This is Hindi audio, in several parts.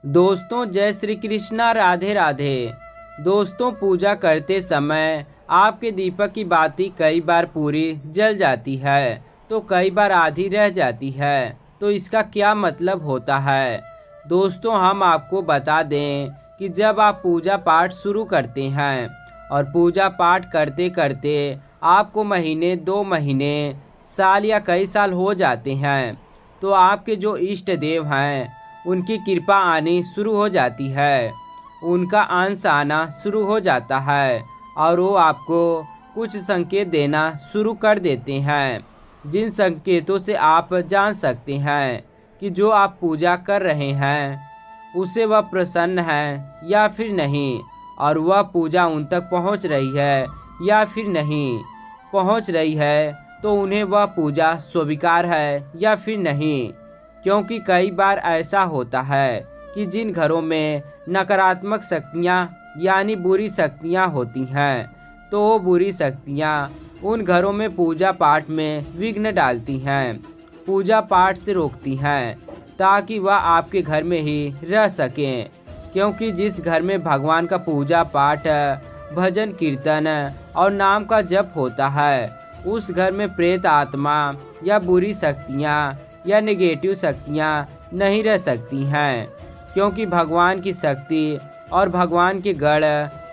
दोस्तों जय श्री कृष्णा, राधे राधे। दोस्तों, पूजा करते समय आपके दीपक की बाती कई बार पूरी जल जाती है तो कई बार आधी रह जाती है। तो इसका क्या मतलब होता है? दोस्तों, हम आपको बता दें कि जब आप पूजा पाठ शुरू करते हैं और पूजा पाठ करते करते आपको महीने, 2 महीने, साल या कई साल हो जाते हैं, तो आपके जो इष्ट देव हैं उनकी कृपा आनी शुरू हो जाती है, उनका अंश आना शुरू हो जाता है और वो आपको कुछ संकेत देना शुरू कर देते हैं, जिन संकेतों से आप जान सकते हैं कि जो आप पूजा कर रहे हैं उसे वह प्रसन्न है या फिर नहीं, और वह पूजा उन तक पहुंच रही है या फिर नहीं पहुंच रही है, तो उन्हें वह पूजा स्वीकार है या फिर नहीं। क्योंकि कई बार ऐसा होता है कि जिन घरों में नकारात्मक शक्तियाँ यानी बुरी शक्तियाँ होती हैं, तो वो बुरी शक्तियाँ उन घरों में पूजा पाठ में विघ्न डालती हैं, पूजा पाठ से रोकती हैं, ताकि वह आपके घर में ही रह सकें। क्योंकि जिस घर में भगवान का पूजा पाठ, भजन कीर्तन और नाम का जप होता है, उस घर में प्रेत आत्मा या बुरी शक्तियाँ या नेगेटिव शक्तियाँ नहीं रह सकती हैं। क्योंकि भगवान की शक्ति और भगवान के गढ़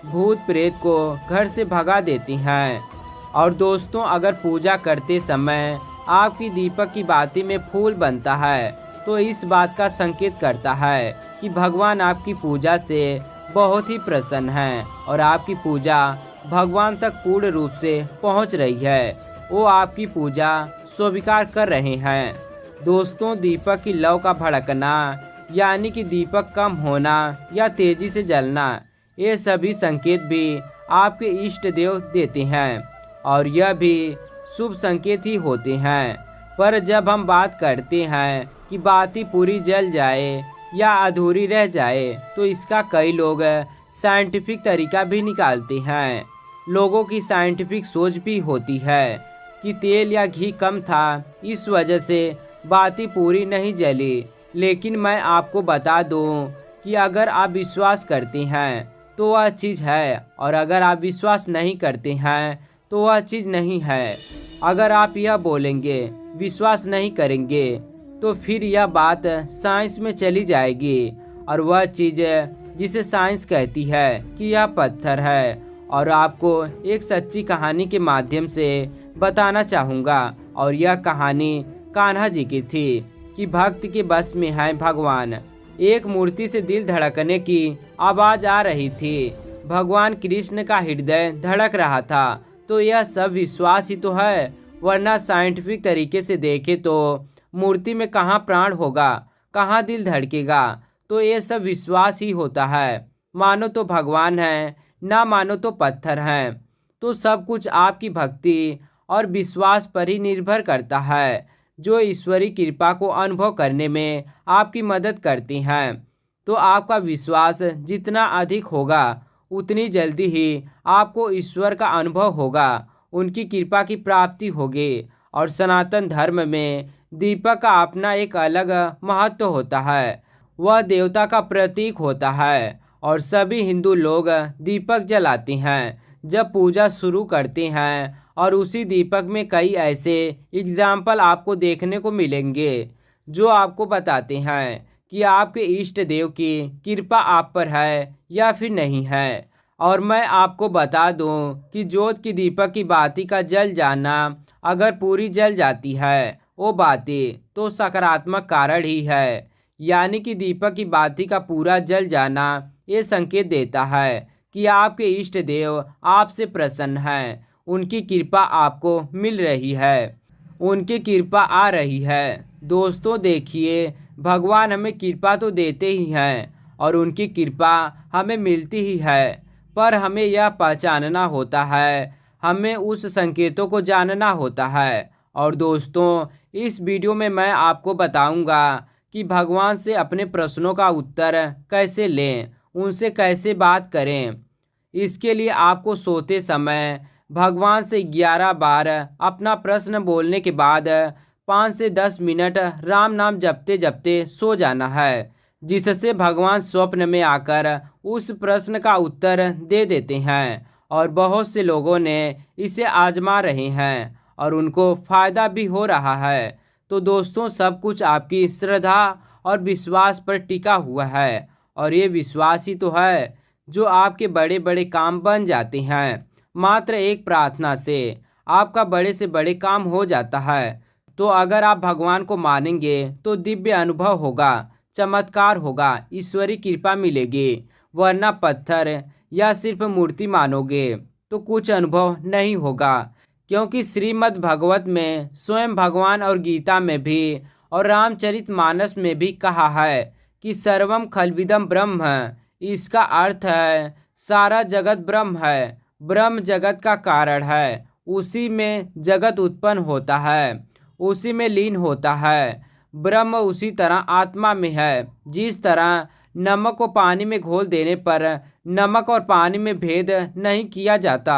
भूत प्रेत को घर से भगा देती हैं। और दोस्तों, अगर पूजा करते समय आपकी दीपक की बाती में फूल बनता है, तो इस बात का संकेत करता है कि भगवान आपकी पूजा से बहुत ही प्रसन्न हैं और आपकी पूजा भगवान तक पूर्ण रूप से पहुंच रही है, वो आपकी पूजा स्वीकार कर रहे हैं। दोस्तों, दीपक की लौ का भड़कना यानी कि दीपक कम होना या तेजी से जलना, ये सभी संकेत भी आपके इष्ट देव देते हैं और यह भी शुभ संकेत ही होते हैं। पर जब हम बात करते हैं कि बाती पूरी जल जाए या अधूरी रह जाए, तो इसका कई लोग साइंटिफिक तरीका भी निकालते हैं। लोगों की साइंटिफिक सोच भी होती है कि तेल या घी कम था, इस वजह से बाती पूरी नहीं जली। लेकिन मैं आपको बता दूं कि अगर आप विश्वास करते हैं तो वह चीज़ है, और अगर आप विश्वास नहीं करते हैं तो वह चीज़ नहीं है। अगर आप यह बोलेंगे, विश्वास नहीं करेंगे, तो फिर यह बात साइंस में चली जाएगी, और वह चीज़ जिसे साइंस कहती है कि यह पत्थर है। और आपको एक सच्ची कहानी के माध्यम से बताना चाहूँगा, और यह कहानी कान्हा जी की थी कि भक्त के बस में है भगवान। एक मूर्ति से दिल धड़कने की आवाज़ आ रही थी, भगवान कृष्ण का हृदय धड़क रहा था। तो यह सब विश्वास ही तो है, वरना साइंटिफिक तरीके से देखे तो मूर्ति में कहाँ प्राण होगा, कहाँ दिल धड़केगा। तो ये सब विश्वास ही होता है, मानो तो भगवान है, ना मानो तो पत्थर हैं। तो सब कुछ आपकी भक्ति और विश्वास पर ही निर्भर करता है, जो ईश्वरी कृपा को अनुभव करने में आपकी मदद करती हैं। तो आपका विश्वास जितना अधिक होगा, उतनी जल्दी ही आपको ईश्वर का अनुभव होगा, उनकी कृपा की प्राप्ति होगी। और सनातन धर्म में दीपक का अपना एक अलग महत्व होता है, वह देवता का प्रतीक होता है। और सभी हिंदू लोग दीपक जलाते हैं जब पूजा शुरू करते हैं, और उसी दीपक में कई ऐसे एग्जाम्पल आपको देखने को मिलेंगे जो आपको बताते हैं कि आपके इष्ट देव की कृपा आप पर है या फिर नहीं है। और मैं आपको बता दूं कि ज्योत की दीपक की बाती का जल जाना अगर पूरी जल जाती है वो बाती, तो सकारात्मक कारण ही है। यानी कि दीपक की बाती का पूरा जल जाना ये संकेत देता है कि आपके इष्ट देव आपसे प्रसन्न हैं, उनकी कृपा आपको मिल रही है, उनकी कृपा आ रही है। दोस्तों देखिए, भगवान हमें कृपा तो देते ही हैं और उनकी कृपा हमें मिलती ही है, पर हमें यह पहचानना होता है, हमें उस संकेतों को जानना होता है। और दोस्तों, इस वीडियो में मैं आपको बताऊंगा कि भगवान से अपने प्रश्नों का उत्तर कैसे लें, उनसे कैसे बात करें। इसके लिए आपको सोते समय भगवान से 11 बार अपना प्रश्न बोलने के बाद 5 से 10 मिनट राम नाम जपते जपते सो जाना है। जिससे भगवान स्वप्न में आकर उस प्रश्न का उत्तर दे देते हैं। और बहुत से लोगों ने इसे आजमा रहे हैं और उनको फायदा भी हो रहा है। तो दोस्तों, सब कुछ आपकी श्रद्धा और विश्वास पर टिका हुआ है, और ये विश्वास ही तो है जो आपके बड़े बड़े काम बन जाते हैं। मात्र एक प्रार्थना से आपका बड़े से बड़े काम हो जाता है। तो अगर आप भगवान को मानेंगे तो दिव्य अनुभव होगा, चमत्कार होगा, ईश्वरी कृपा मिलेगी। वरना पत्थर या सिर्फ मूर्ति मानोगे तो कुछ अनुभव नहीं होगा। क्योंकि श्रीमद् भगवत में स्वयं भगवान और गीता में भी और रामचरितमानस में भी कहा है कि सर्वम खलविदम ब्रह्म। इसका अर्थ है सारा जगत ब्रह्म है, ब्रह्म जगत का कारण है, उसी में जगत उत्पन्न होता है, उसी में लीन होता है। ब्रह्म उसी तरह आत्मा में है। जिस तरह नमक को पानी में घोल देने पर नमक और पानी में भेद नहीं किया जाता,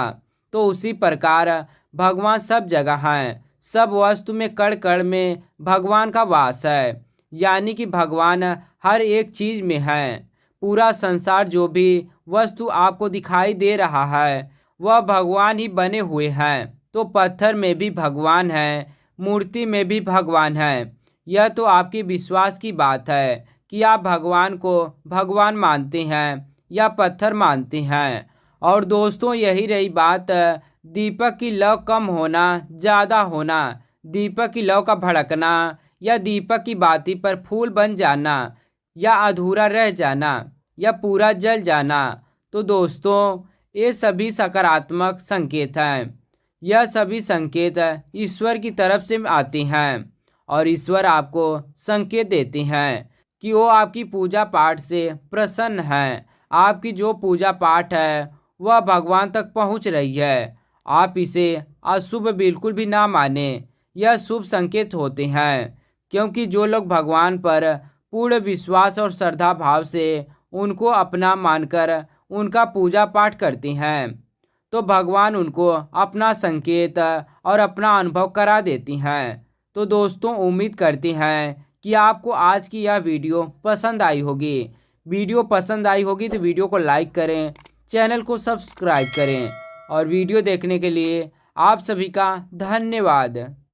तो उसी प्रकार भगवान सब जगह हैं। सब वस्तु में कण कण में भगवान का वास है, यानी कि भगवान हर एक चीज में है। पूरा संसार जो भी वस्तु आपको दिखाई दे रहा है वह भगवान ही बने हुए हैं। तो पत्थर में भी भगवान है, मूर्ति में भी भगवान है। यह तो आपकी विश्वास की बात है कि आप भगवान को भगवान मानते हैं या पत्थर मानते हैं। और दोस्तों, यही रही बात दीपक की लौ कम होना ज़्यादा होना, दीपक की लौ का भड़कना या दीपक की बाती पर फूल बन जाना या अधूरा रह जाना या पूरा जल जाना। तो दोस्तों, ये सभी सकारात्मक संकेत हैं। यह सभी संकेत ईश्वर की तरफ से आते हैं, और ईश्वर आपको संकेत देते हैं कि वो आपकी पूजा पाठ से प्रसन्न है। आपकी जो पूजा पाठ है वह भगवान तक पहुंच रही है। आप इसे अशुभ बिल्कुल भी ना माने, यह शुभ संकेत होते हैं। क्योंकि जो लोग भगवान पर पूर्ण विश्वास और श्रद्धा भाव से उनको अपना मानकर उनका पूजा पाठ करते हैं, तो भगवान उनको अपना संकेत और अपना अनुभव करा देती हैं। तो दोस्तों, उम्मीद करते हैं कि आपको आज की यह वीडियो पसंद आई होगी। वीडियो पसंद आई होगी तो वीडियो को लाइक करें, चैनल को सब्सक्राइब करें, और वीडियो देखने के लिए आप सभी का धन्यवाद।